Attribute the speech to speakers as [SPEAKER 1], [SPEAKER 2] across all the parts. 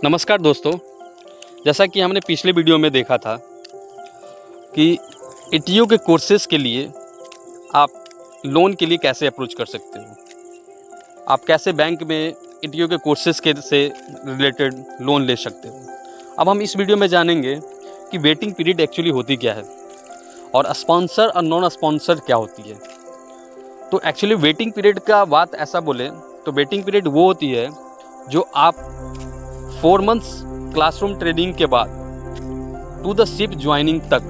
[SPEAKER 1] नमस्कार दोस्तों, जैसा कि हमने पिछले वीडियो में देखा था कि ईटीओ के कोर्सेज़ के लिए आप लोन के लिए कैसे अप्रोच कर सकते हो, आप कैसे बैंक में ईटीओ के कोर्सेज़ के से रिलेटेड लोन ले सकते हो। अब हम इस वीडियो में जानेंगे कि वेटिंग पीरियड एक्चुअली होती क्या है और स्पॉन्सर और नॉन स्पॉन्सर क्या होती है। तो एक्चुअली वेटिंग पीरियड का बात ऐसा बोले तो वेटिंग पीरियड वो होती है जो आप 4 मंथ्स क्लासरूम ट्रेनिंग के बाद टू द शिप ज्वाइनिंग तक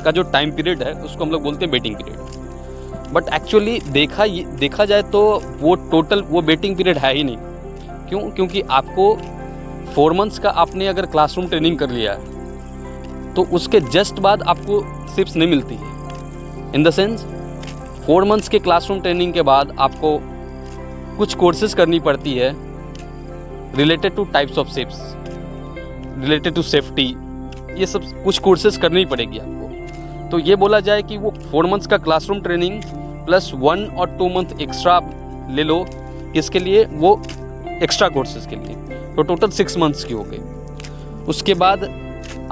[SPEAKER 1] का जो टाइम पीरियड है उसको हम लोग बोलते हैं वेटिंग पीरियड। बट एक्चुअली देखा जाए तो वो वेटिंग पीरियड है ही नहीं। क्योंकि आपको 4 मंथ्स का आपने अगर क्लासरूम ट्रेनिंग कर लिया है तो उसके जस्ट बाद आपको शिप्स नहीं मिलती है। इन द सेंस 4 मंथ्स के क्लासरूम ट्रेनिंग के बाद आपको कुछ कोर्सेज करनी पड़ती है related to types of ships, related to safety, ये सब कुछ कोर्सेज करनी ही पड़ेगी आपको। तो ये बोला जाए कि वो 4 मंथ्स का क्लासरूम ट्रेनिंग प्लस 1 और 2 मंथ एक्स्ट्रा ले लो, इसके लिए वो एक्स्ट्रा कोर्सेज के लिए, तो टोटल 6 मंथ्स की हो गई। उसके बाद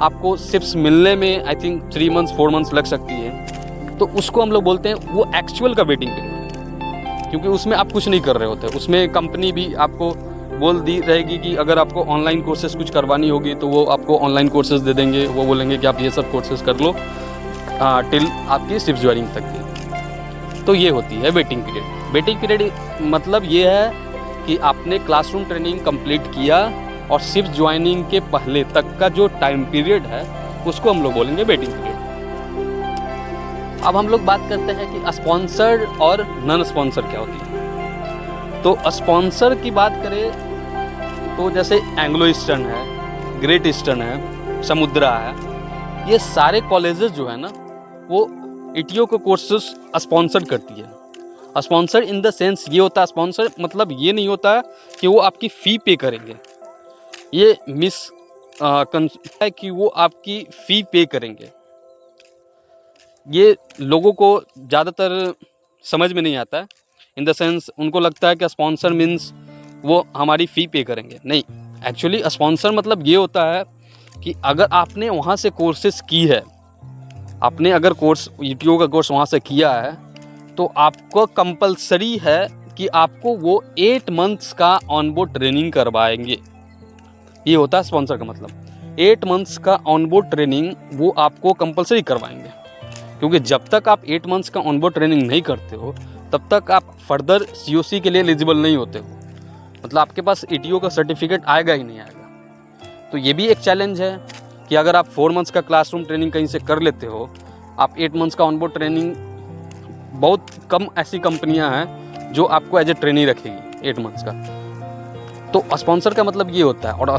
[SPEAKER 1] आपको शिप्स मिलने में आई थिंक 3 मंथ्स 4 मंथ्स लग सकती है। तो उसको हम लोग बोलते हैं वो एक्चुअल का वेटिंग पीरियड, क्योंकि उसमें आप कुछ नहीं कर रहे होते। उसमें कंपनी भी आपको बोल दी रहेगी कि अगर आपको ऑनलाइन कोर्सेज कुछ करवानी होगी तो वो आपको ऑनलाइन कोर्सेज दे देंगे। वो बोलेंगे कि आप ये सब कोर्सेज कर लो टिल आपकी शिप ज्वाइनिंग तक की। तो ये होती है वेटिंग पीरियड। वेटिंग पीरियड मतलब ये है कि आपने क्लासरूम ट्रेनिंग कंप्लीट किया और शिप ज्वाइनिंग के पहले तक का जो टाइम पीरियड है उसको हम लोग बोलेंगे वेटिंग पीरियड। अब हम लोग बात करते हैं कि स्पॉन्सर और नॉन स्पॉन्सर क्या होती है। तो स्पॉन्सर की बात करें तो जैसे एंग्लो ईस्टर्न है, ग्रेट ईस्टर्न है, समुद्रा है, ये सारे कॉलेजेस जो है ना वो ईटीओ को कोर्सेज स्पॉन्सर करती है। स्पॉन्सर इन द सेंस ये होता है, स्पॉन्सर मतलब ये नहीं होता कि वो आपकी फ़ी पे करेंगे, ये है कि वो आपकी फ़ी पे करेंगे। ये लोगों को ज़्यादातर समझ में नहीं आता है। इन द सेंस उनको लगता है कि स्पॉन्सर मीन्स वो हमारी फ़ी पे करेंगे। नहीं, एक्चुअली स्पॉन्सर मतलब ये होता है कि अगर आपने वहाँ से कोर्सेज की है, आपने अगर कोर्स ईटीओ का कोर्स वहाँ से किया है तो आपको कंपलसरी है कि आपको वो 8 मंथ्स का ऑनबोर्ड ट्रेनिंग करवाएंगे। ये होता है स्पॉन्सर का मतलब। 8 मंथ्स का ऑनबोर्ड ट्रेनिंग वो आपको कंपलसरी करवाएंगे, क्योंकि जब तक आप 8 मंथ्स का ऑनबोर्ड ट्रेनिंग नहीं करते हो तब तक आप फर्दर सीओसी के लिए एलिजिबल नहीं होते हो। मतलब आपके पास ईटीओ का सर्टिफिकेट आएगा ही नहीं आएगा। तो ये भी एक चैलेंज है कि अगर आप 4 मंथ्स का क्लासरूम ट्रेनिंग कहीं से कर लेते हो, आप 8 मंथ्स का ऑनबोर्ड ट्रेनिंग, बहुत कम ऐसी कंपनियां हैं जो आपको एज ए ट्रेनी रखेगी 8 मंथ्स का। तो स्पॉन्सर का मतलब ये होता है। और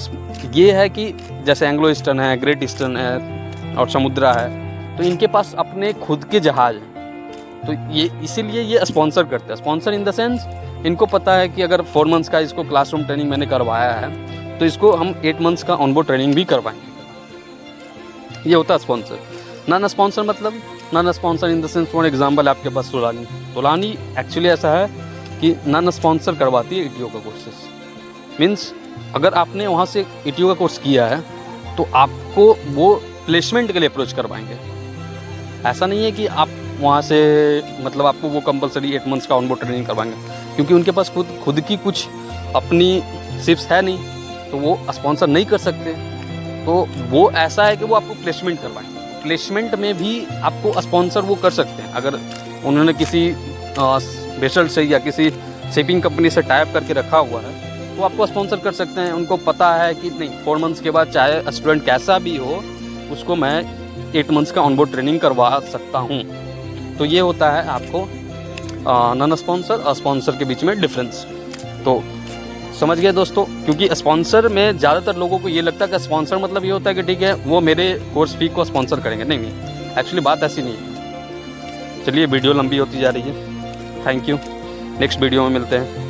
[SPEAKER 1] ये है कि जैसे एंग्लो ईस्टर्न है, ग्रेट ईस्टर्न है और समुद्रा है, तो इनके पास अपने खुद के जहाज़ हैं। तो ये इसीलिए ये स्पॉन्सर करते हैं। स्पॉन्सर इन द सेंस इनको पता है कि अगर 4 मंथ्स का इसको क्लासरूम ट्रेनिंग मैंने करवाया है तो इसको हम 8 मंथ्स का ऑनबोर्ड ट्रेनिंग भी करवाएंगे। ये होता है स्पॉन्सर। नॉन स्पॉन्सर मतलब, non sponsor in the sense for example आपके पास तोलानी एक्चुअली ऐसा है कि नॉन स्पॉन्सर करवाती है ईटीओ का कोर्सेज। मीन्स अगर आपने वहाँ से ईटीओ का कोर्स किया है तो आपको वो प्लेसमेंट के लिए अप्रोच करवाएंगे। ऐसा नहीं है कि आप वहाँ से मतलब आपको वो कंपलसरी 8 मंथ्स का ऑनबोर्ड ट्रेनिंग करवाएंगे, क्योंकि उनके पास खुद की कुछ अपनी शिप्स है नहीं, तो वो स्पॉन्सर नहीं कर सकते। तो वो ऐसा है कि वो आपको प्लेसमेंट करवाएंगे। प्लेसमेंट में भी आपको स्पॉन्सर वो कर सकते हैं। अगर उन्होंने किसी वेसल से या किसी शिपिंग कंपनी से टाइप करके रखा हुआ है तो आपको स्पॉन्सर कर सकते हैं। उनको पता है कि नहीं, 4 मंथ्स के बाद चाहे स्टूडेंट कैसा भी हो उसको मैं 8 मंथ्स का ऑनबोर्ड ट्रेनिंग करवा सकता हूँ। तो ये होता है आपको नॉन स्पॉन्सर और स्पॉन्सर के बीच में डिफरेंस। तो समझ गए दोस्तों, क्योंकि स्पॉन्सर में ज़्यादातर लोगों को ये लगता है कि स्पॉन्सर मतलब ये होता है कि ठीक है वो मेरे कोर्स फी को स्पॉन्सर करेंगे। नहीं, एक्चुअली बात ऐसी नहीं है। चलिए वीडियो लंबी होती जा रही है। थैंक यू, नेक्स्ट वीडियो में मिलते हैं।